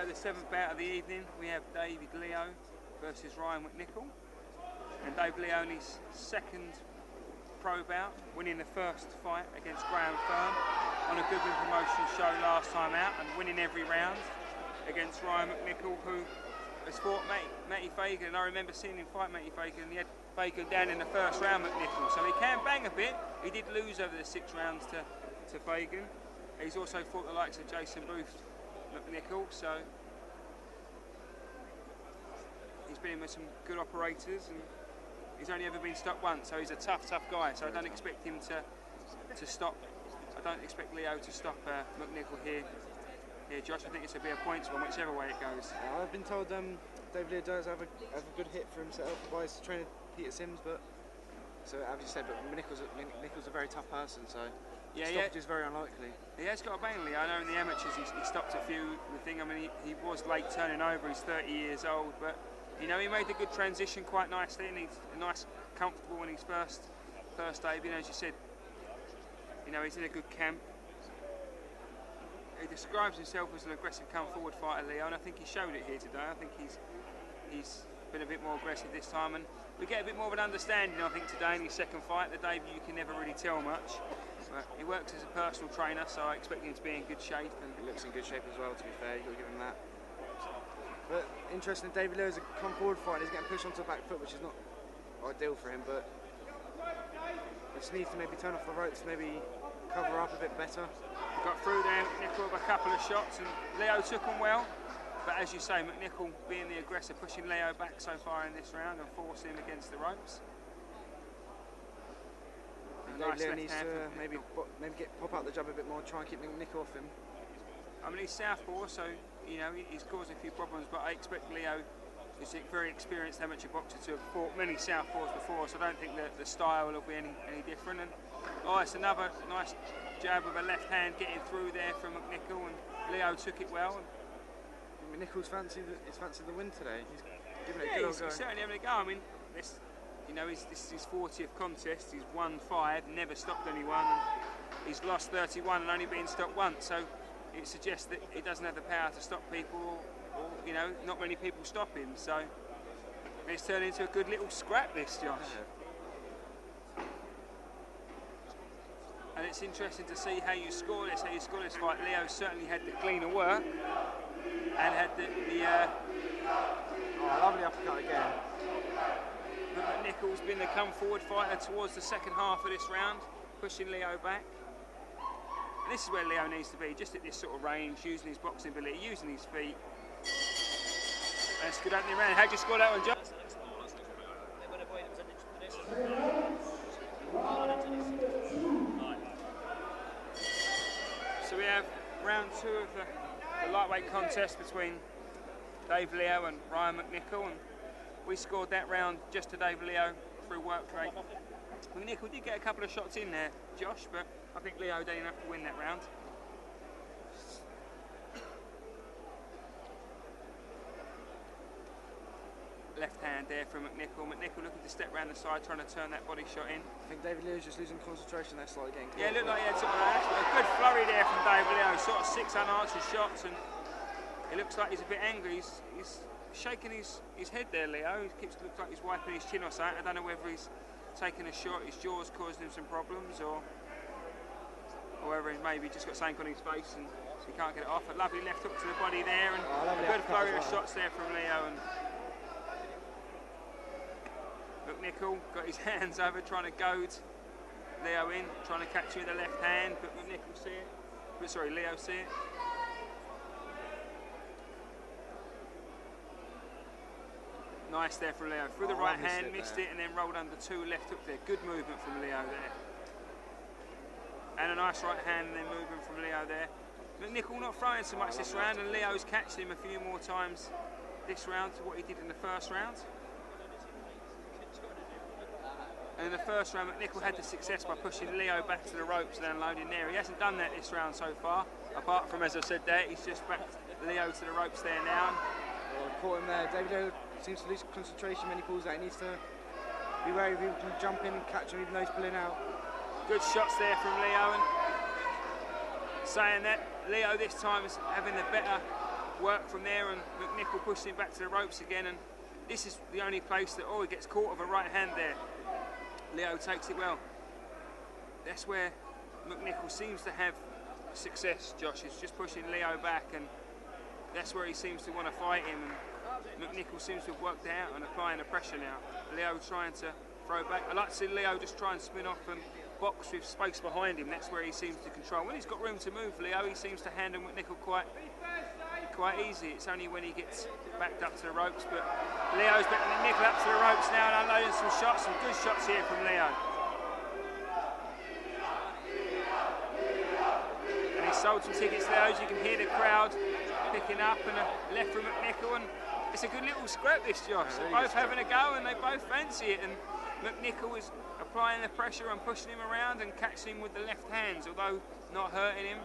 The seventh bout of the evening, we have David Leo versus Ryan McNICOL, and Dave Leo in his second pro bout, winning the first fight against Graham Fern on a Goodwin promotion show last time out, and winning every round against Ryan McNICOL, who has fought Matty Fagan, and I remember seeing him fight Matty Fagan, and he had Fagan down in the first round, McNICOL, so he can bang a bit. He did lose over the 6 rounds to Fagan. He's also fought the likes of Jason Booth, McNICOL, so he's been in with some good operators, and he's only ever been stopped once, so he's a tough guy, so I don't expect him to stop. I don't expect Leo to stop McNICOL here. Yeah, Josh, I think it's going to be a points one, whichever way it goes. I've been told Dave Leo does have a good hit for himself by his trainer Peter Sims, but so as you said, but McNICOL's a very tough person, so yeah, stoppage is very unlikely. He has got a bang, Leo. I know in the amateurs he stopped a few. The thing, I mean, he was late turning over. He's 30 years old, but you know, he made a good transition quite nicely, and he's nice, comfortable in his first debut. And as you said, you know, he's in a good camp. He describes himself as an aggressive, come-forward fighter, Leo, and I think he showed it here today. I think he's been a bit more aggressive this time, and we get a bit more of an understanding, I think, today in his second fight. The debut, you can never really tell much. But he works as a personal trainer, so I expect him to be in good shape. And he looks in good shape as well, to be fair. You've got to give him that. But interesting, David Leo is a come-forward fighter. He's getting pushed onto the back foot, which is not ideal for him, but he just needs to maybe turn off the ropes, maybe cover up a bit better. Got through there, McNICOL with a couple of shots, and Leo took them well. But as you say, McNICOL being the aggressor, pushing Leo back so far in this round and forcing him against the ropes. Dave Leo needs to maybe pop out the jab a bit more, try and keep McNICOL off him. I mean, he's southpaw, so you know he's causing a few problems. But I expect Leo is a very experienced amateur boxer to have fought many southpaws before, so I don't think that the style will be any different. And oh, it's another nice jab with a left hand getting through there from McNICOL, and Leo took it well. And McNICOL's fancied the win today. He's giving it a good old go. He's certainly having a go. I mean, this is his 40th contest. He's won 5, never stopped anyone, and he's lost 31 and only been stopped once. So it suggests that he doesn't have the power to stop people, or you know, not many people stop him. So it's turned into a good little scrap, this, Josh. Yeah. And it's interesting to see how you score this fight. Leo certainly had the cleaner work and had the lovely uppercut again. But McNICOL's been the come-forward fighter towards the second half of this round, pushing Leo back. And this is where Leo needs to be, just at this sort of range, using his boxing ability, using his feet. And it's a good opening round. How'd you score that one, John? So we have round 2 of the lightweight contest between Dave Leo and Ryan McNICOL, and we scored that round just to Dave Leo through work rate. McNICOL did get a couple of shots in there, Josh, but I think Leo did enough to win that round. Left hand there from McNICOL. McNICOL looking to step round the side, trying to turn that body shot in. I think David Leo's just losing concentration there slightly. Yeah, it looked like he had sort of a good flurry there from David Leo, sort of 6 unanswered shots, and it looks like he's a bit angry. He's shaking his head there, Leo. Looks like he's wiping his chin or something. I don't know whether he's taking a shot, his jaw's causing him some problems, or whether he's maybe just got something on his face and he can't get it off. A lovely left hook to the body there, and a good flurry of shots there from Leo. And McNICOL got his hands over, trying to goad Leo in, trying to catch him with the left hand, but McNICOL see it. Sorry, Leo see it. Nice there from Leo. Through the right hand, missed it, and then rolled under 2 left hook there. Good movement from Leo there. And a nice right hand, and then movement from Leo there. McNICOL not throwing so much this round, and Leo's catched him a few more times this round to what he did in the first round. And in the first round, McNICOL had the success by pushing Leo back to the ropes and unloading there. He hasn't done that this round so far, apart from, as I said there, he's just backed Leo to the ropes there now. Caught him there. David Leo seems to lose concentration when he pulls out. He needs to be wary of him to jump in and catch him even though he's pulling out. Good shots there from Leo, and saying that Leo this time is having the better work from there, and McNICOL pushed him back to the ropes again, and this is the only place that he gets caught with a right hand there. Leo takes it well. That's where McNICOL seems to have success, Josh, is just pushing Leo back, and that's where he seems to want to fight him, and McNICOL seems to have worked it out and applying the pressure now. Leo trying to throw back. I like to see Leo just try and spin off and box with space behind him. That's where he seems to control. When he's got room to move, Leo, he seems to handle McNICOL quite easy. It's only when he gets backed up to the ropes, but Leo's backing McNICOL up to the ropes now and unloading some shots, some good shots here from Leo. And he sold some tickets to those. You can hear the crowd picking up, and a left from McNICOL, and it's a good little scrap this, Josh. They're both having a go and they both fancy it, and McNICOL is applying the pressure and pushing him around and catching him with the left hands, although not hurting him.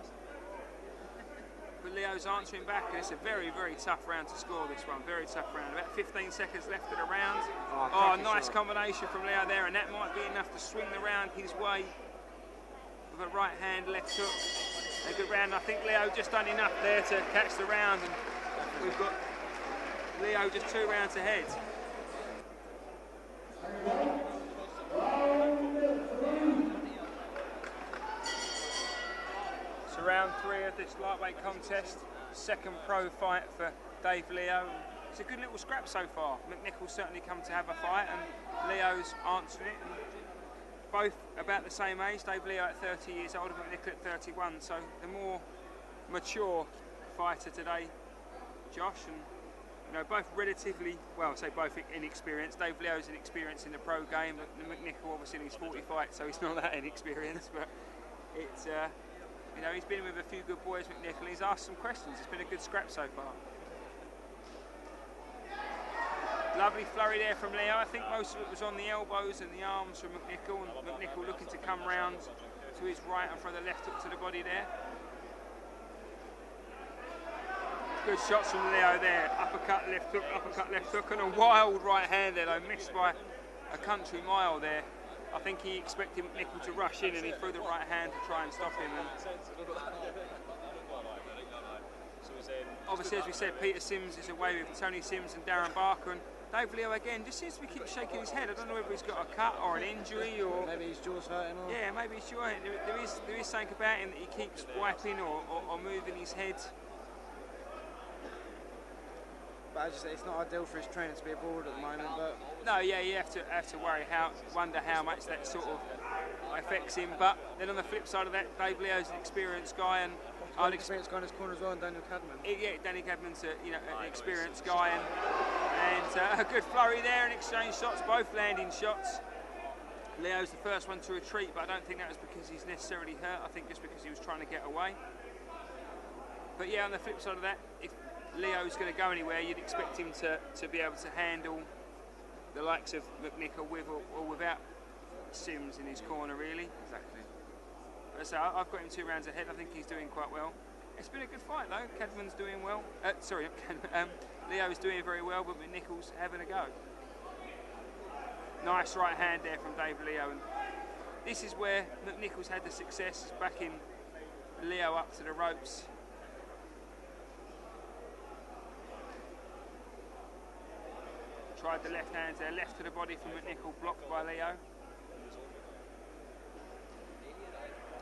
But Leo's answering back, and it's a very, very tough round to score, this one. Very tough round. About 15 seconds left of the round. Oh, nice combination from Leo there, and that might be enough to swing the round his way with a right hand, left hook. A good round. I think Leo just done enough there to catch the round, and we've got Leo just 2 rounds ahead. So round 3 of this lightweight contest, second pro fight for Dave Leo. It's a good little scrap so far. McNICOL's certainly come to have a fight, and Leo's answering it. And both about the same age. Dave Leo at 30 years old, and McNICOL at 31. So the more mature fighter today, Josh, and both relatively, well, I say both inexperienced. Dave Leo's inexperienced in the pro game, but McNICOL obviously in his 40 fights, so he's not that inexperienced, but it's, he's been with a few good boys, McNICOL. He's asked some questions. It's been a good scrap so far. Lovely flurry there from Leo. I think most of it was on the elbows and the arms from McNICOL, and McNICOL looking to come round to his right and throw the left hook to the body there. Good shots from Leo there. Uppercut, left hook, and a wild right hand there, though, missed by a country mile there. I think he expected McNICOL to rush in, and he threw the right hand to try and stop him. And obviously, as we said, Peter Sims is away with Tony Sims and Darren Barker, and Dave Leo again just seems to keep shaking his head. I don't know whether he's got a cut or an injury, or maybe his jaw's hurting. Or yeah, maybe his jaw. There is something about him that he keeps wiping or moving his head. But as you say, it's not ideal for his trainer to be abroad at the moment. But no, yeah, you have to wonder how much that sort of affects him. But then on the flip side of that, Dave Leo's an experienced guy, and an experienced guy in his corner as well, and Daniel Cadman. Yeah, Danny Cadman's an experienced guy, and a good flurry there and exchange shots, both landing shots. Leo's the first one to retreat, but I don't think that was because he's necessarily hurt. I think just because he was trying to get away. But yeah, on the flip side of that, if Leo's going to go anywhere, you'd expect him to be able to handle the likes of McNICOL with or without Sims in his corner, really. Exactly. But so I've got him 2 rounds ahead. I think he's doing quite well. It's been a good fight though. Cadman's doing well. Sorry, not Cadman. Leo's doing very well, but McNICOL's having a go. Nice right hand there from Dave Leo, and this is where McNICOL's had the success, backing Leo up to the ropes. Tried the left hands there, left to the body from McNICOL, blocked by Leo.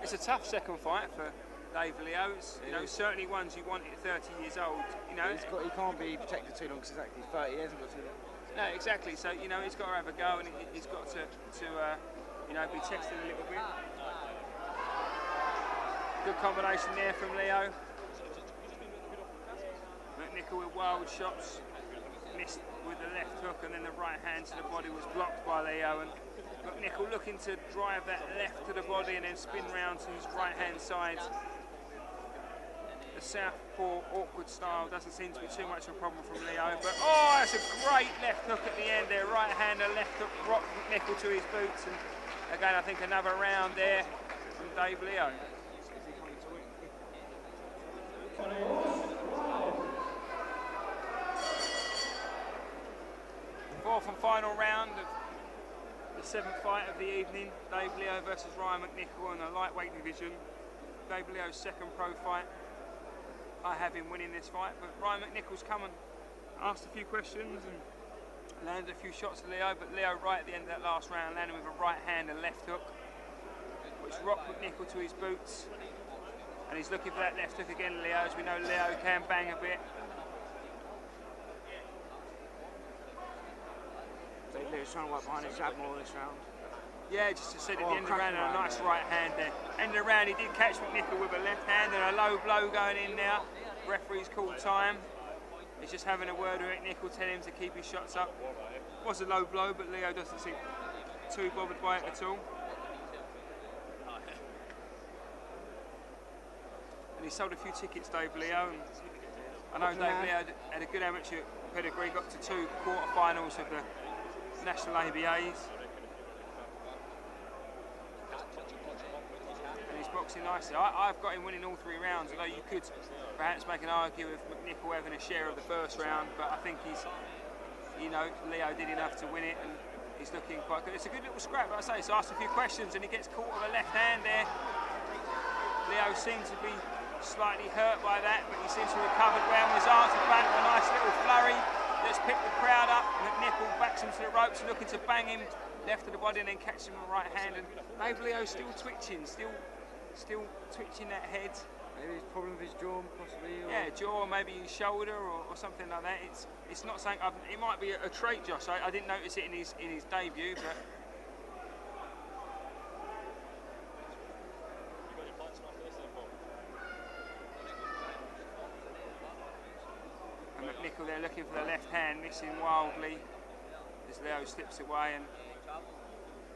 It's a tough second fight for Dave Leo. It's, certainly ones you want at 30 years old. He can't be protected too long because exactly 30. He hasn't got too long. No, exactly. So he's got to have a go, and he's got to be tested a little bit. Good combination there from Leo. McNICOL with wild shots. missed with the left hook, and then the right hand to the body was blocked by Leo. And McNICOL looking to drive that left to the body and then spin round to his right hand side. The southpaw awkward style doesn't seem to be too much of a problem from Leo, but oh, that's a great left hook at the end there. Right hander, left hook, rocked McNICOL to his boots, and again I think another round there from Dave Leo. Fourth and final round of the seventh fight of the evening. Dave Leo versus Ryan McNICOL in the lightweight division. Dave Leo's second pro fight. I have him winning this fight, but Ryan McNICOL's come and asked a few questions and landed a few shots to Leo, but Leo right at the end of that last round landed with a right hand and left hook, which rocked McNICOL to his boots. And he's looking for that left hook again, Leo, as we know Leo can bang a bit. Dave Leo's trying to work behind his jab more this round. Yeah, just to said at the end of the round, a nice right hand there. End of the round, he did catch McNICOL with a left hand and a low blow going in now. Referee's called time. He's just having a word with McNICOL, telling him to keep his shots up. Was a low blow, but Leo doesn't seem too bothered by it at all. And he sold a few tickets, Dave Leo. And I know Dave Leo had a good amateur pedigree, got to 2 quarterfinals of the National ABAs. Boxing nicely. I've got him winning all 3 rounds, although you could perhaps make an argument with McNICOL having a share of the first round, but I think he's, you know, Leo did enough to win it and he's looking quite good. It's a good little scrap, like I say, so asked a few questions and he gets caught with a left hand there. Leo seems to be slightly hurt by that, but he seems to have recovered well with his arms and back with a nice little flurry that's picked the crowd up. McNICOL backs him to the ropes, looking to bang him left to the body and then catch him with the right hand, and Dave Leo's still twitching, still twitching that head. Maybe it's a problem with his jaw, possibly. Or yeah, jaw, or maybe his shoulder, or something like that. It's not something. It might be a trait, Josh. I didn't notice it in his debut, but. And McNICOL there looking for the left hand, missing wildly as Leo slips away, and.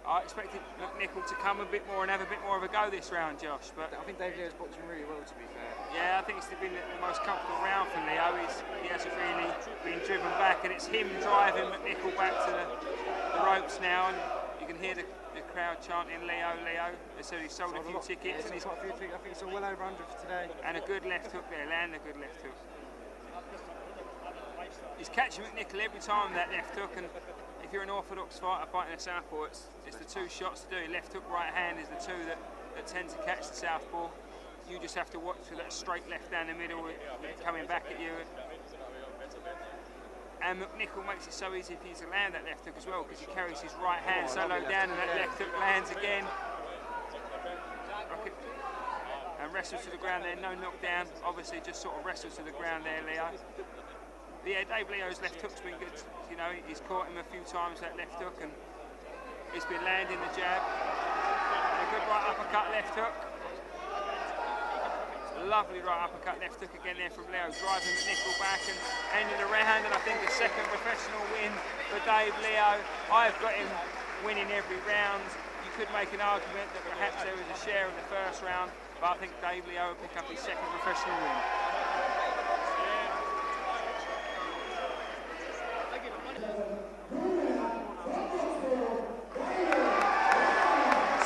I expected McNICOL to come a bit more and have a bit more of a go this round, Josh. But I think Dave Leo's boxing really well, to be fair. Yeah, I think it's been the most comfortable round for Leo. He hasn't really been driven back, and it's him driving McNICOL back to the ropes now. And you can hear the crowd chanting "Leo, Leo." They said he sold a few tickets, and he's got a few tickets. I think he sold well over 100 for today. And a good left hook there, landed a good left hook. He's catching McNICOL every time that left hook, and if you're an orthodox fighter fighting a southpaw, it's the 2 shots to do. Left hook, right hand is the 2 that tend to catch the southpaw. You just have to watch for that straight left down the middle coming back at you. And McNICOL makes it so easy for you to land that left hook as well, because he carries his right hand so low down and that left hook lands again. And wrestles to the ground there, no knockdown. Obviously just sort of wrestles to the ground there, Leo. But yeah, Dave Leo's left hook's been good. You know, he's caught him a few times, that left hook, and he's been landing the jab. And a good right uppercut left hook. Lovely right uppercut left hook again there from Leo, driving McNICOL back and ending the round, and I think a second professional win for Dave Leo. I've got him winning every round. You could make an argument that perhaps there was a share of the first round, but I think Dave Leo will pick up his second professional win.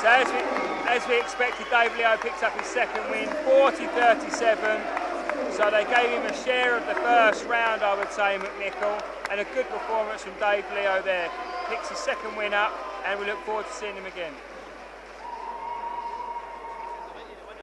So as we expected, Dave Leo picked up his second win, 40-37. So they gave him a share of the first round, I would say, McNICOL, and a good performance from Dave Leo there. Picks his second win up, and we look forward to seeing him again.